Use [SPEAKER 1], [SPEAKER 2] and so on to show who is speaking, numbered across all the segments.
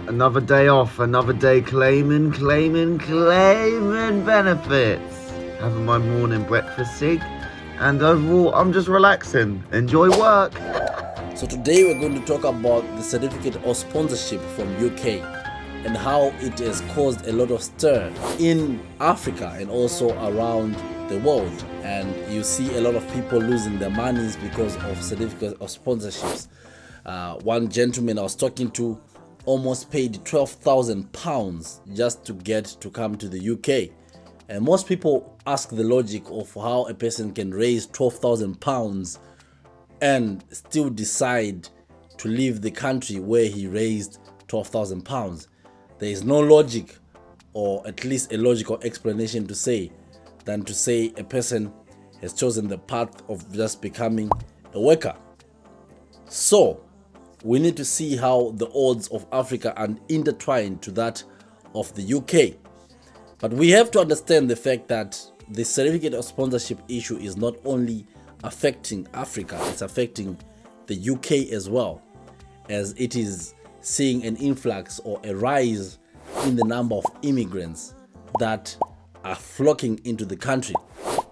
[SPEAKER 1] Another day off, another day claiming benefits. Having my morning breakfast cig, and overall I'm just relaxing. Enjoy work.
[SPEAKER 2] So today we're going to talk about the certificate of sponsorship from UK and how it has caused a lot of stir in Africa and also around the world. And you see a lot of people losing their monies because of certificate of sponsorships. One gentleman I was talking to almost paid £12,000 just to get to come to the UK. And most people ask the logic of how a person can raise £12,000 and still decide to leave the country where he raised £12,000. There is no logic, or at least a logical explanation to say, than to say a person has chosen the path of just becoming a worker. So we need to see how the odds of Africa are intertwined to that of the UK. But we have to understand the fact that the certificate of sponsorship issue is not only affecting Africa, it's affecting the UK as well, as it is seeing an influx or a rise in the number of immigrants that are flocking into the country.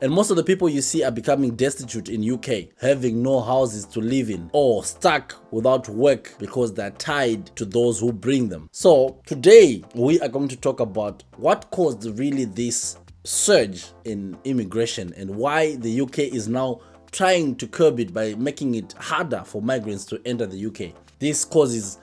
[SPEAKER 2] And most of the people you see are becoming destitute in UK, having no houses to live in or stuck without work because they're tied to those who bring them. So today we are going to talk about what caused really this surge in immigration and why the UK is now trying to curb it by making it harder for migrants to enter the UK. This causes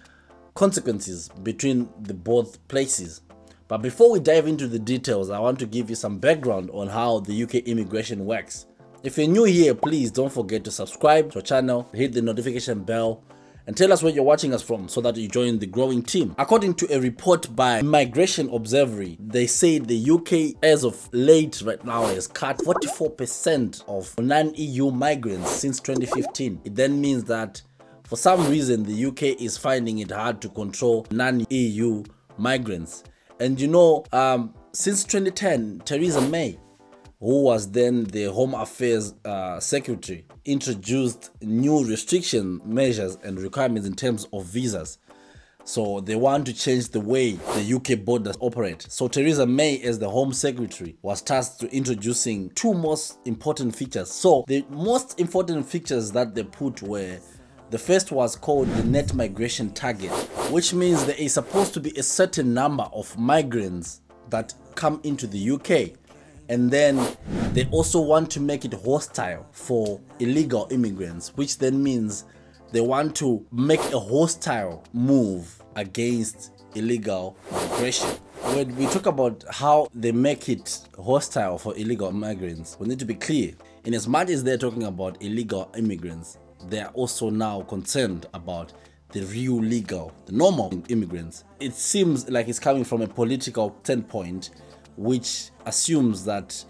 [SPEAKER 2] consequences between the both places. But before we dive into the details, I want to give you some background on how the UK immigration works. If you're new here, please don't forget to subscribe to our channel, hit the notification bell, and tell us where you're watching us from so that you join the growing team. According to a report by Migration Observatory, they say the UK as of late right now has cut 44% of non-EU migrants since 2015. It then means that for some reason the UK is finding it hard to control non-EU migrants. And you know, since 2010, Theresa May, who was then the Home Affairs Secretary, introduced new restriction measures and requirements in terms of visas. So they want to change the way the UK borders operate. So Theresa May, as the Home Secretary, was tasked to introducing two most important features. So the most important features that they put were, the first was called the net migration target, which means there is supposed to be a certain number of migrants that come into the UK. And then they also want to make it hostile for illegal immigrants, which then means they want to make a hostile move against illegal migration. When we talk about how they make it hostile for illegal migrants, we need to be clear. In as much as they're talking about illegal immigrants, they are also now concerned about the real legal, the normal immigrants. It seems like it's coming from a political standpoint, which assumes that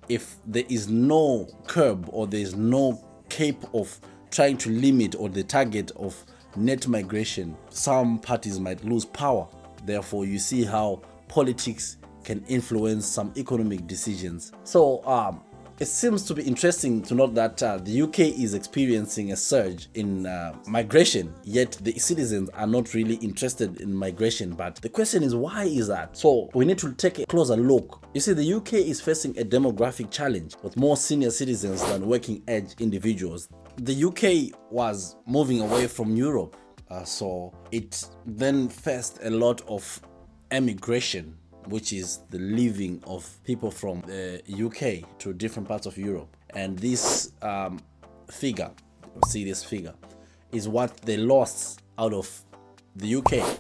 [SPEAKER 2] if there is no curb or there is no cape of trying to limit or the target of net migration, some parties might lose power. Therefore, you see how politics can influence some economic decisions. So it seems to be interesting to note that the UK is experiencing a surge in migration, yet the citizens are not really interested in migration. But the question is, why is that? So we need to take a closer look. You see, the UK is facing a demographic challenge with more senior citizens than working age individuals. The UK was moving away from Europe, so it then faced a lot of emigration, which is the leaving of people from the UK to different parts of Europe. And this figure, see this figure, is what they lost out of the UK.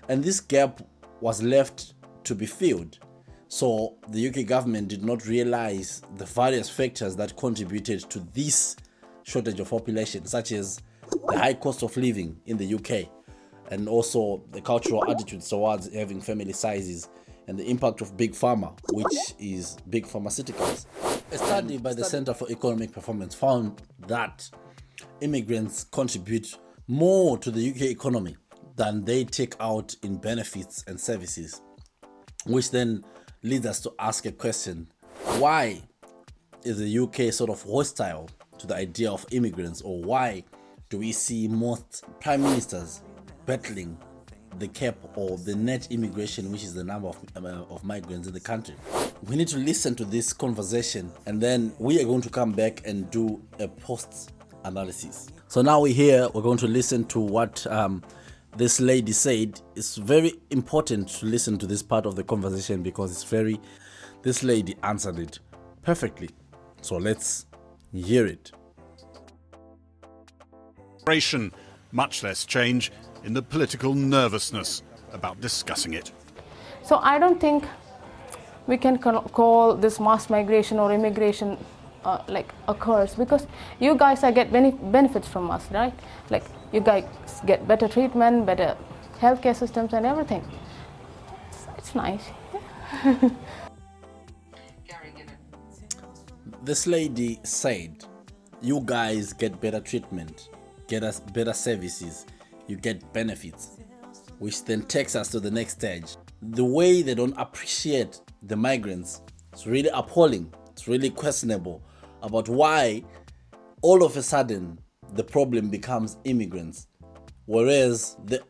[SPEAKER 2] And this gap was left to be filled. So the UK government did not realize the various factors that contributed to this shortage of population, such as the high cost of living in the UK, and also the cultural attitudes towards having family sizes, and the impact of big pharma, which is big pharmaceuticals. A study by the Center for Economic Performance found that immigrants contribute more to the UK economy than they take out in benefits and services, which then leads us to ask a question: why is the UK sort of hostile to the idea of immigrants, or why do we see most prime ministers battling the cap or the net immigration, which is the number of migrants in the country. We need to listen to this conversation, and then we are going to come back and do a post analysis. So now we're here, we're going to listen to what this lady said. It's very important to listen to this part of the conversation because this lady answered it perfectly. So let's hear it.
[SPEAKER 3] Much less change in the political nervousness about discussing it.
[SPEAKER 4] So I don't think we can call this mass migration or immigration like a curse, because you guys get benefits from us, right? Like you guys get better treatment, better healthcare systems and everything. It's nice.
[SPEAKER 2] This lady said, you guys get better treatment, get us better services, you get benefits, which then takes us to the next stage. The way they don't appreciate the migrants is really appalling. It's really questionable about why all of a sudden the problem becomes immigrants, whereas the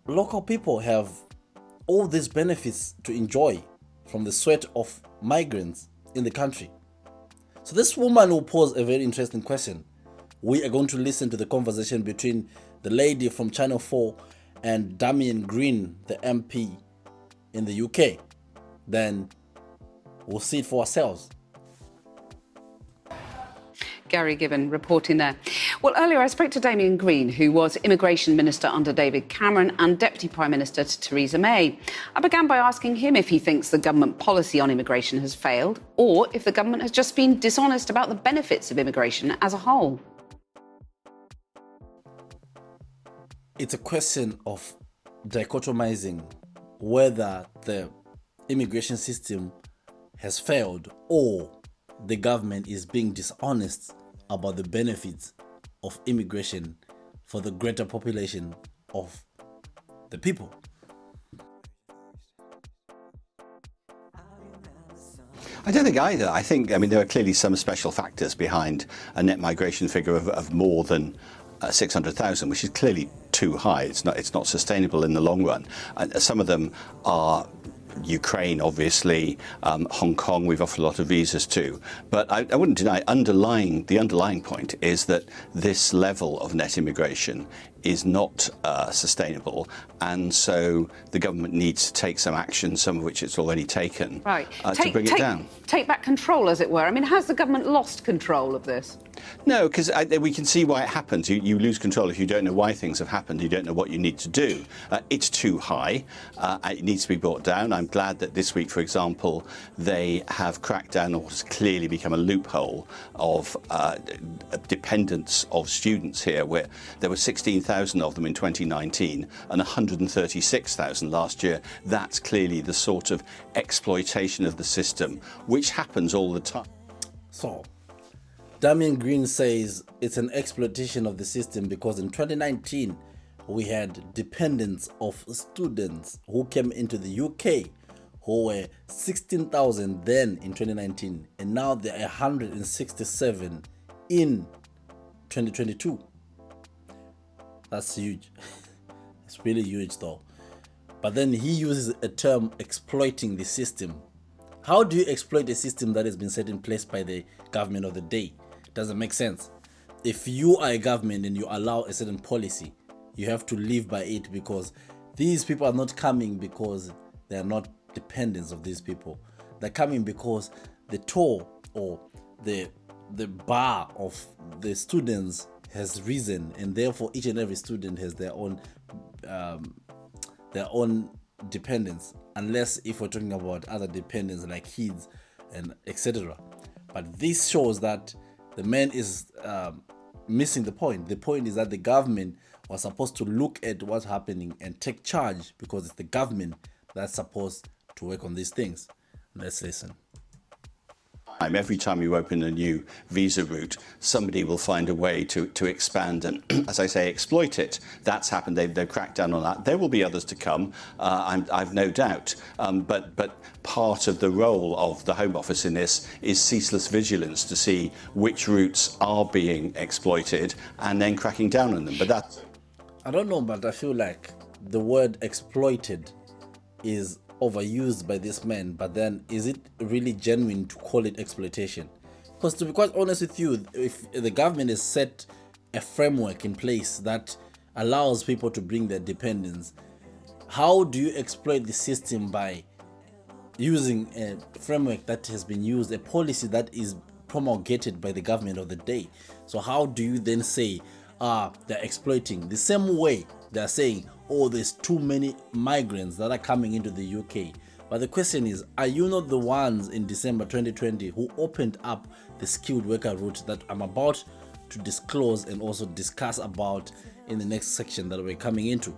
[SPEAKER 2] local people have all these benefits to enjoy from the sweat of migrants in the country. So this woman will pose a very interesting question. We are going to listen to the conversation between the lady from Channel 4 and Damian Green, the MP in the UK. Then we'll see it for ourselves.
[SPEAKER 5] Gary Gibbon reporting there. Well, earlier I spoke to Damian Green, who was Immigration Minister under David Cameron and Deputy Prime Minister to Theresa May. I began by asking him if he thinks the government policy on immigration has failed, or if the government has just been dishonest about the benefits of immigration as a whole.
[SPEAKER 2] It's a question of dichotomizing whether the immigration system has failed or the government is being dishonest about the benefits of immigration for the greater population of the people.
[SPEAKER 6] I don't think either. I think, there are clearly some special factors behind a net migration figure of more than 600,000, which is clearly too high. It's not sustainable in the long run. Some of them are Ukraine, obviously, Hong Kong, we've offered a lot of visas to. But I wouldn't deny the underlying point is that this level of net immigration is not sustainable, and so the government needs to take some action, some of which it's already taken, to bring it down.
[SPEAKER 5] Take back control, as it were. Has the government lost control of this?
[SPEAKER 6] No, because we can see why it happens. You lose control if you don't know why things have happened. You don't know what you need to do. It's too high. It needs to be brought down. I'm glad that this week, for example, they have cracked down on what has clearly become a loophole of dependence of students here, where there were 16,000 of them in 2019 and 136,000 last year. That's clearly the sort of exploitation of the system, which happens all the time.
[SPEAKER 2] So, Damian Green says it's an exploitation of the system because in 2019 we had dependents of students who came into the UK who were 16,000 then in 2019, and now there are 167 in 2022. That's huge. It's really huge though. But then he uses a term, exploiting the system. How do you exploit a system that has been set in place by the government of the day? Doesn't make sense. If you are a government and you allow a certain policy, you have to live by it, because these people are not coming because they are not dependents of these people. They're coming because the toll or the bar of the students has risen, and therefore each and every student has their own dependence, unless if we're talking about other dependents like kids and etc. But this shows that the man is missing the point. The point is that the government was supposed to look at what's happening and take charge, because it's the government that's supposed to work on these things. Let's listen.
[SPEAKER 6] Every time you open a new visa route, somebody will find a way to expand and, as I say, exploit it. That's happened. They've cracked down on that. There will be others to come, I've no doubt. But part of the role of the Home Office in this is ceaseless vigilance to see which routes are being exploited and then cracking down on them. But that's...
[SPEAKER 2] I don't know, but I feel like the word exploited is overused by this man, but then is it really genuine to call it exploitation? Because to be quite honest with you, if the government has set a framework in place that allows people to bring their dependents, how do you exploit the system by using a framework that has been used, a policy that is promulgated by the government of the day? So how do you then say they're exploiting? The same way they're saying, oh, there's too many migrants that are coming into the UK. But the question is, are you not the ones in December 2020 who opened up the skilled worker route that I'm about to disclose and also discuss about in the next section that we're coming into?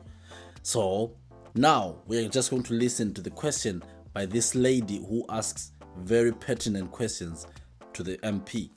[SPEAKER 2] So now we're just going to listen to the question by this lady who asks very pertinent questions to the MP.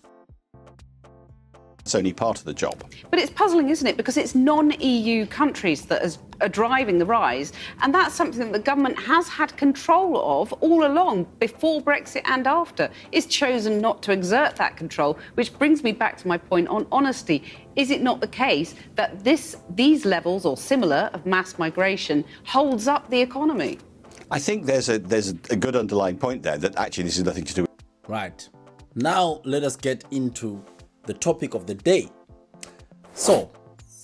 [SPEAKER 6] It's only part of the job.
[SPEAKER 5] But it's puzzling, isn't it? Because it's non-EU countries that are driving the rise, and that's something that the government has had control of all along, before Brexit and after. It's chosen not to exert that control, which brings me back to my point on honesty. Is it not the case that these levels, or similar, of mass migration holds up the economy?
[SPEAKER 6] I think there's a good underlying point there that actually this is nothing to do with.
[SPEAKER 2] Right. Now let us get into the topic of the day. So,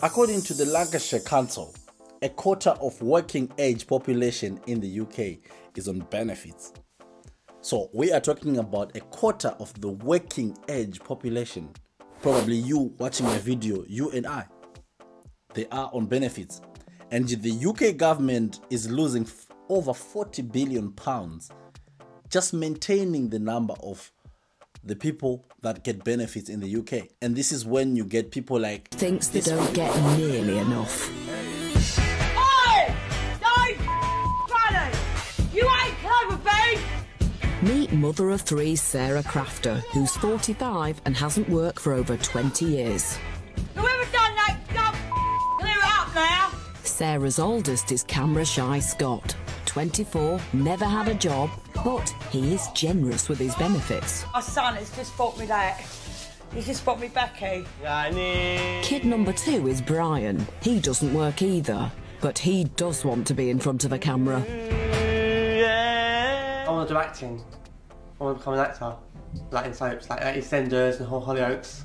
[SPEAKER 2] according to the Lancashire Council, a quarter of working age population in the UK is on benefits. So we are talking about a quarter of the working age population. Probably you watching my video, you and I. They are on benefits. And the UK government is losing over £40 billion just maintaining the number of the people that get benefits in the UK. And this is when you get people like...
[SPEAKER 7] Thinks they don't get nearly enough.
[SPEAKER 8] Oi! Don't Granny! You ain't clever, babe!
[SPEAKER 7] Meet mother of three Sarah Crafter, who's 45 and hasn't worked for over 20 years.
[SPEAKER 8] Whoever done that, clear it up now!
[SPEAKER 7] Sarah's oldest is camera shy Scott, 24, never had a job, but he is generous with his benefits.
[SPEAKER 8] My son has just bought me that. He's just bought me Becky.
[SPEAKER 7] Kid number 2 is Brian. He doesn't work either, but he does want to be in front of a camera.
[SPEAKER 9] I want to do acting. I want to become an actor. Like in soaps, like EastEnders and Hollyoaks.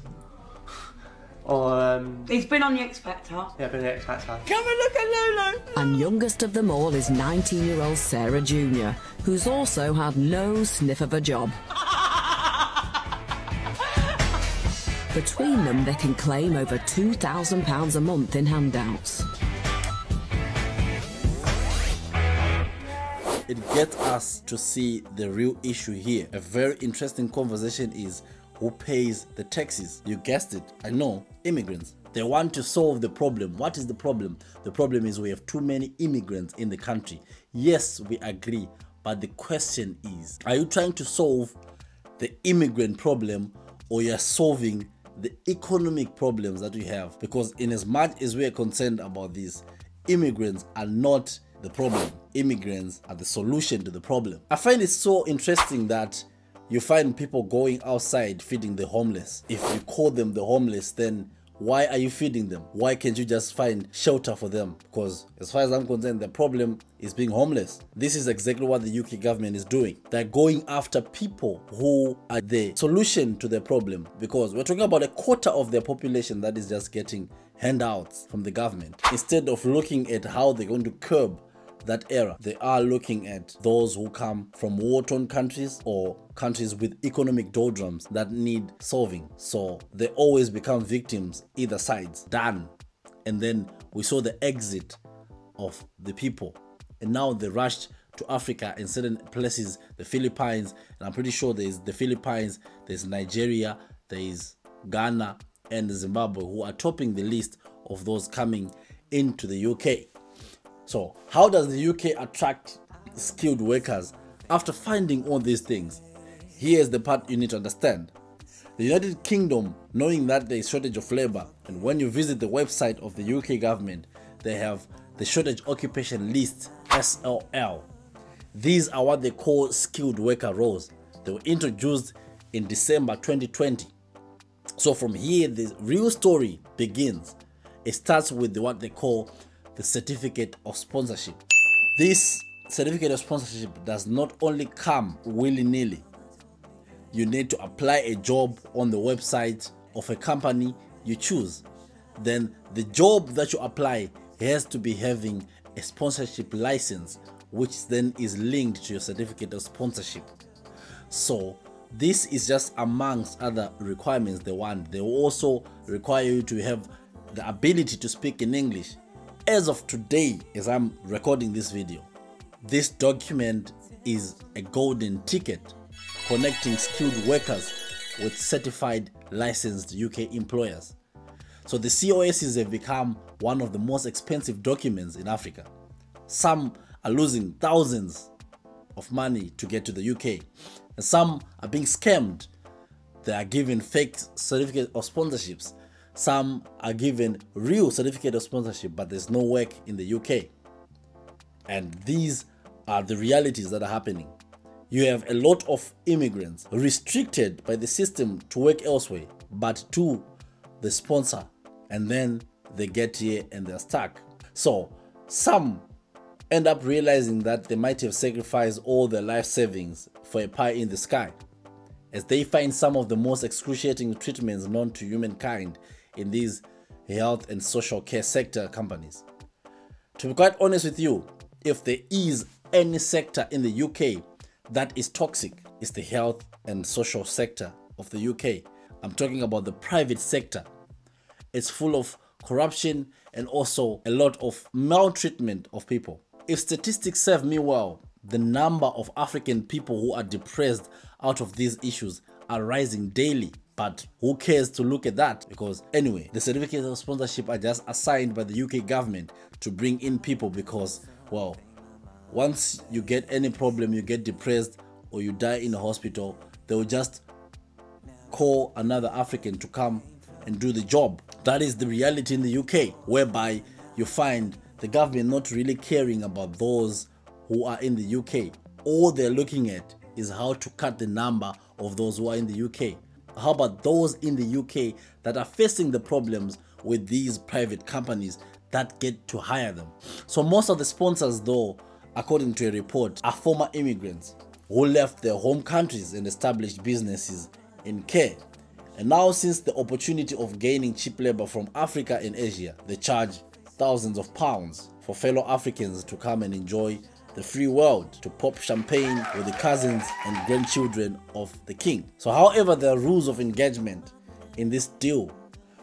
[SPEAKER 9] Or,
[SPEAKER 8] He's been on The X Factor.
[SPEAKER 9] yeah, been an X Factor.
[SPEAKER 8] Come and look at Lulu!
[SPEAKER 7] And youngest of them all is 19-year-old Sarah Jr., who's also had no sniff of a job. Between them, they can claim over £2,000 a month in handouts.
[SPEAKER 2] It gets us to see the real issue here. A very interesting conversation is who pays the taxes. You guessed it, I know, immigrants. They want to solve the problem. What is the problem? The problem is we have too many immigrants in the country. Yes, we agree, but the question is, are you trying to solve the immigrant problem, or you're solving the economic problems that we have? Because in as much as we are concerned about this, immigrants are not the problem. Immigrants are the solution to the problem. I find it so interesting that you find people going outside feeding the homeless. If you call them the homeless, then why are you feeding them? Why can't you just find shelter for them? Because as far as I'm concerned, the problem is being homeless. This is exactly what the UK government is doing. They're going after people who are the solution to the problem, because we're talking about a quarter of their population that is just getting handouts from the government. Instead of looking at how they're going to curb that era, they are looking at those who come from war-torn countries or countries with economic doldrums that need solving. So they always become victims, either sides. Done. And then we saw the exit of the people, and now they rushed to Africa in certain places, the Philippines, and I'm pretty sure there's the Philippines, there's Nigeria, there's Ghana and Zimbabwe, who are topping the list of those coming into the UK. So how does the UK attract skilled workers after finding all these things? Here's the part you need to understand. The United Kingdom, knowing that there is shortage of labor, and when you visit the website of the UK government, they have the shortage occupation list, SLL. These are what they call skilled worker roles. They were introduced in December 2020. So from here, the real story begins. It starts with what they call the certificate of sponsorship. This certificate of sponsorship does not only come willy-nilly. You need to apply a job on the website of a company you choose. Then the job that you apply has to be having a sponsorship license, which then is linked to your certificate of sponsorship. So this is just amongst other requirements they want. They will also require you to have the ability to speak in English. As of today, as I'm recording this video, this document is a golden ticket connecting skilled workers with certified licensed UK employers. So the COSs have become one of the most expensive documents in Africa. Some are losing thousands of money to get to the UK, and some are being scammed. They are given fake certificate of sponsorships. Some are given real certificate of sponsorship, but there's no work in the UK. And these are the realities that are happening. You have a lot of immigrants restricted by the system to work elsewhere, but to the sponsor, and then they get here and they're stuck. So some end up realizing that they might have sacrificed all their life savings for a pie in the sky, as they find some of the most excruciating treatments known to humankind in these health and social care sector companies. To be quite honest with you, if there is any sector in the UK that is toxic, it's the health and social sector of the UK. I'm talking about the private sector. It's full of corruption and also a lot of maltreatment of people. If statistics serve me well, the number of African people who are depressed out of these issues are rising daily. But who cares to look at that? Because anyway, the certificates of sponsorship are just assigned by the UK government to bring in people because, well, once you get any problem, you get depressed or you die in a hospital, they will just call another African to come and do the job. That is the reality in the UK, whereby you find the government not really caring about those who are in the UK. All they're looking at is how to cut the number of those who are in the UK. How about those in the UK that are facing the problems with these private companies that get to hire them? So most of the sponsors, though, according to a report, are former immigrants who left their home countries and established businesses in care. And now, since the opportunity of gaining cheap labor from Africa and Asia, they charge thousands of pounds for fellow Africans to come and enjoy the free world, to pop champagne with the cousins and grandchildren of the king. So however there are rules of engagement in this deal,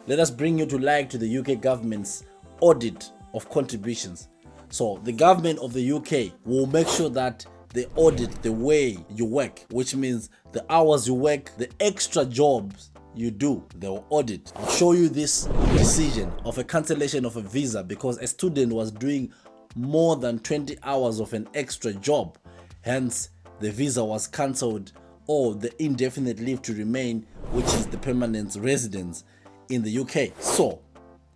[SPEAKER 2] let us bring you to the UK government's audit of contributions. So the government of the UK will make sure that they audit the way you work, which means the hours you work, the extra jobs you do, they will audit. I'll show you this decision of a cancellation of a visa because a student was doing more than 20 hours of an extra job, hence the visa was cancelled, or the indefinite leave to remain, which is the permanent residence in the UK. So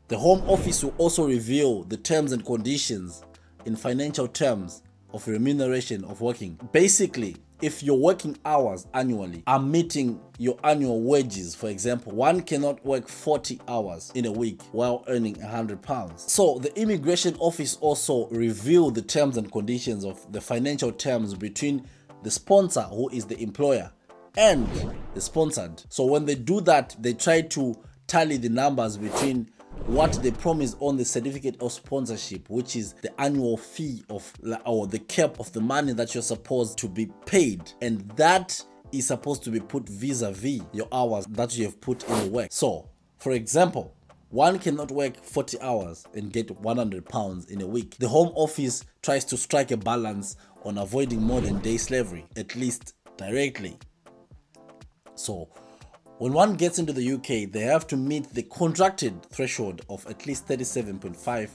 [SPEAKER 2] the Home Office will also reveal the terms and conditions in financial terms of remuneration of working. Basically, if your working hours annually are meeting your annual wages, for example, one cannot work 40 hours in a week while earning £100. So the Immigration Office also revealed the terms and conditions of the financial terms between the sponsor, who is the employer, and the sponsored. So when they do that, they try to tally the numbers between what they promise on the certificate of sponsorship, which is the annual fee of, or the cap of the money that you're supposed to be paid, and that is supposed to be put vis-a-vis your hours that you have put in the work. So for example, one cannot work 40 hours and get £100 in a week. The Home Office tries to strike a balance on avoiding modern day slavery, at least directly. So when one gets into the UK, they have to meet the contracted threshold of at least 37.5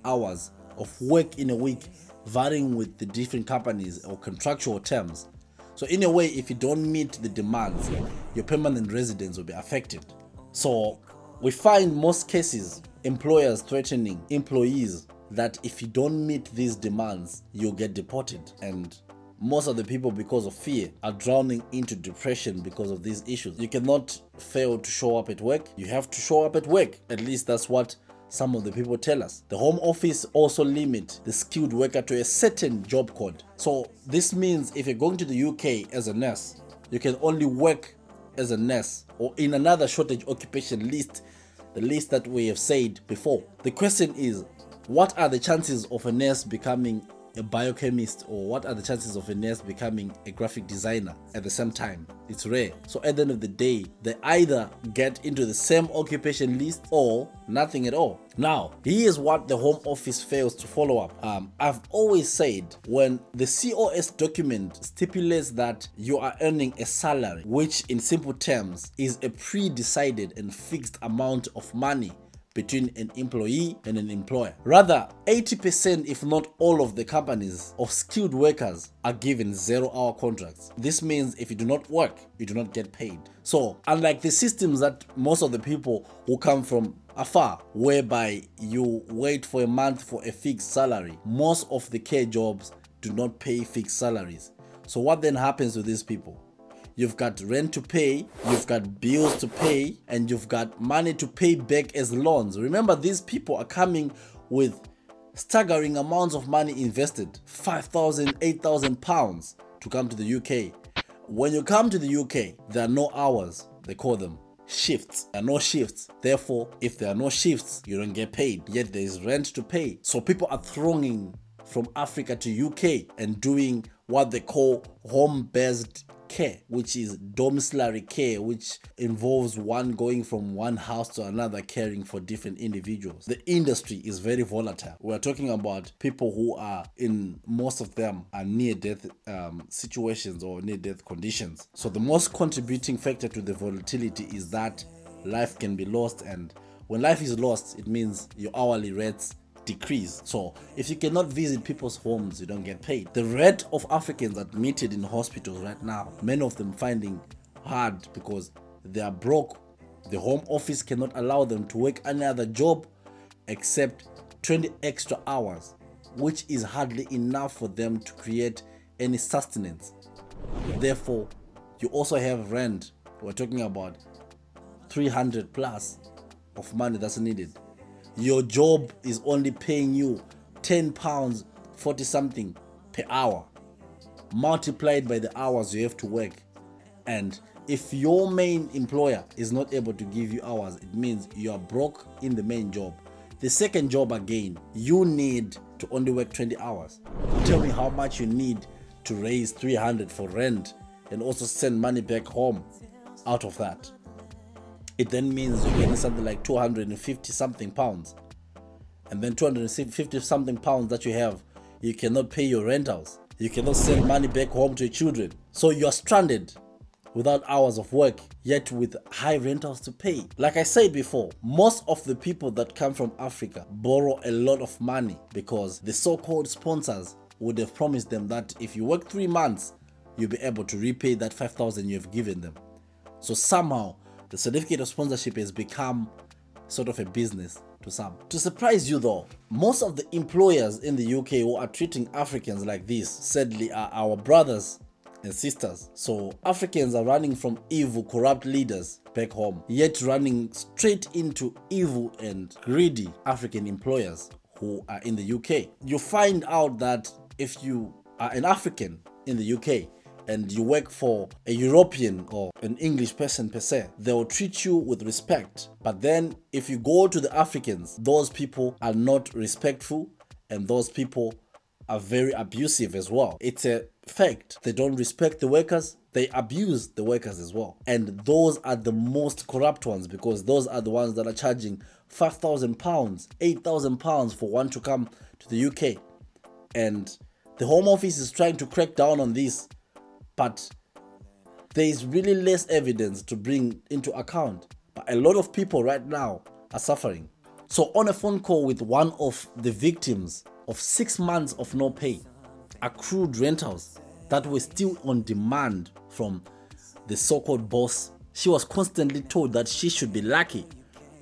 [SPEAKER 2] hours of work in a week, varying with the different companies or contractual terms. So in a way, if you don't meet the demands, your permanent residence will be affected. So we find most cases employers threatening employees that if you don't meet these demands, you'll get deported. And most of the people, because of fear, are drowning into depression because of these issues. You cannot fail to show up at work. You have to show up at work. At least that's what some of the people tell us. The Home Office also limit the skilled worker to a certain job code. So this means if you're going to the UK as a nurse, you can only work as a nurse or in another shortage occupation list, the list that we have said before. The question is, what are the chances of a nurse becoming a biochemist, or what are the chances of a nurse becoming a graphic designer at the same time? It's rare. So at the end of the day, they either get into the same occupation list or nothing at all. Now, here's what the Home Office fails to follow up. I've always said, when the COS document stipulates that you are earning a salary, which in simple terms is a pre-decided and fixed amount of money between an employee and an employer. Rather, 80% if not all of the companies of skilled workers are given 0-hour contracts. This means if you do not work, you do not get paid. So unlike the systems that most of the people who come from afar, whereby you wait for a month for a fixed salary, most of the care jobs do not pay fixed salaries. So what then happens to these people? You've got rent to pay, you've got bills to pay, and you've got money to pay back as loans. Remember, these people are coming with staggering amounts of money invested, 5,000, 8,000 pounds to come to the UK. When you come to the UK, there are no hours, they call them shifts. There are no shifts. Therefore, if there are no shifts, you don't get paid, yet there is rent to pay. So people are thronging from Africa to UK and doing what they call home-based care, which is domiciliary care, which involves one going from one house to another caring for different individuals. The industry is very volatile. We're talking about people who are, in most of them, are near-death situations or near-death conditions. So the most contributing factor to the volatility is that life can be lost, and when life is lost, it means your hourly rates decrease. So if you cannot visit people's homes, you don't get paid. The rate of Africans admitted in hospitals right now, many of them finding hard because they are broke. The Home Office cannot allow them to work any other job except 20 extra hours, which is hardly enough for them to create any sustenance. Therefore, you also have rent. We're talking about 300 plus of money that's needed. Your job is only paying you £10, 40 something per hour, multiplied by the hours you have to work. And if your main employer is not able to give you hours, it means you are broke in the main job. The second job again, you need to only work 20 hours. Tell me how much you need to raise 300 for rent and also send money back home out of that. It then means you're getting something like 250 something pounds. And then 250 something pounds that you have, you cannot pay your rentals. You cannot send money back home to your children. So you're stranded without hours of work, yet with high rentals to pay. Like I said before, most of the people that come from Africa borrow a lot of money because the so-called sponsors would have promised them that if you work 3 months, you'll be able to repay that 5,000 you've given them. So somehow, the certificate of sponsorship has become sort of a business to some. To surprise you though, most of the employers in the UK who are treating Africans like this, sadly, are our brothers and sisters. So Africans are running from evil, corrupt leaders back home, yet running straight into evil and greedy African employers who are in the UK. You find out that if you are an African in the UK, and you work for a European or an English person per se, they will treat you with respect. But then if you go to the Africans, those people are not respectful and those people are very abusive as well. It's a fact. They don't respect the workers, they abuse the workers as well. And those are the most corrupt ones because those are the ones that are charging £5,000, £8,000 for one to come to the UK. And the Home Office is trying to crack down on this, but there is really less evidence to bring into account. But a lot of people right now are suffering. So on a phone call with one of the victims of 6 months of no pay, accrued rentals that were still on demand from the so-called boss, she was constantly told that she should be lucky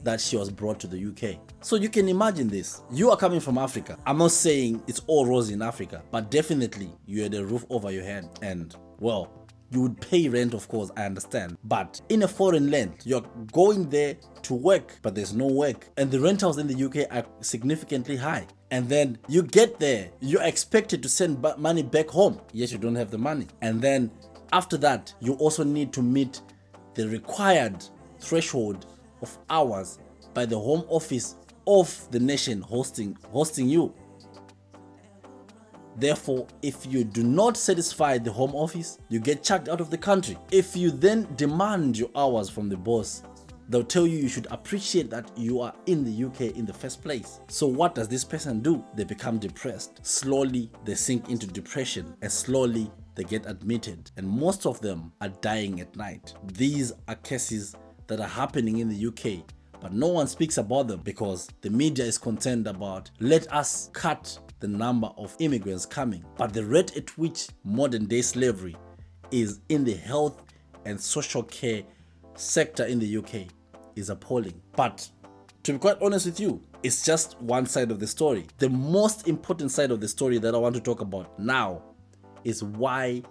[SPEAKER 2] that she was brought to the UK. So you can imagine this. You are coming from Africa. I'm not saying it's all rosy in Africa, but definitely you had a roof over your head and, well, You would pay rent, of course, I understand. But in a foreign land, you're going there to work, but there's no work. And the rentals in the UK are significantly high. And then you get there, you're expected to send money back home, yet you don't have the money. And then after that, you also need to meet the required threshold of hours by the Home Office of the nation hosting you. Therefore, if you do not satisfy the Home Office, you get chucked out of the country. If you then demand your hours from the boss, they'll tell you should appreciate that you are in the UK in the first place. So what does this person do? They become depressed. Slowly, they sink into depression, and slowly they get admitted. And most of them are dying at night. These are cases that are happening in the UK, but no one speaks about them because the media is concerned about, let us cut the number of immigrants coming. But the rate at which modern day slavery is in the health and social care sector in the UK is appalling. But to be quite honest with you, it's just one side of the story. The most important side of the story that I want to talk about now is why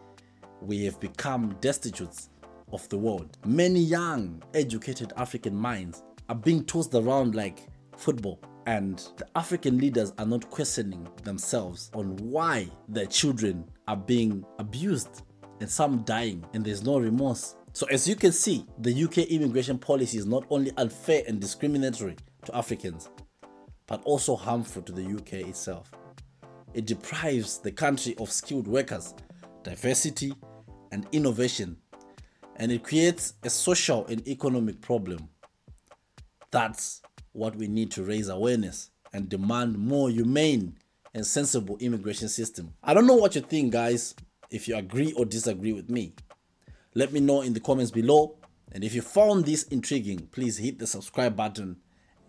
[SPEAKER 2] we have become destitute of the world. Many young, educated African minds are being tossed around like football, and the African leaders are not questioning themselves on why their children are being abused and some dying, and there's no remorse. So as you can see, the UK immigration policy is not only unfair and discriminatory to Africans, but also harmful to the UK itself. It deprives the country of skilled workers, diversity, and innovation, and it creates a social and economic problem. That's what we need to raise awareness and demand more humane and sensible immigration system. I don't know what you think, guys, if you agree or disagree with me. Let me know in the comments below, and if you found this intriguing, please hit the subscribe button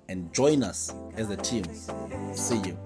[SPEAKER 2] and join us as a team. See you.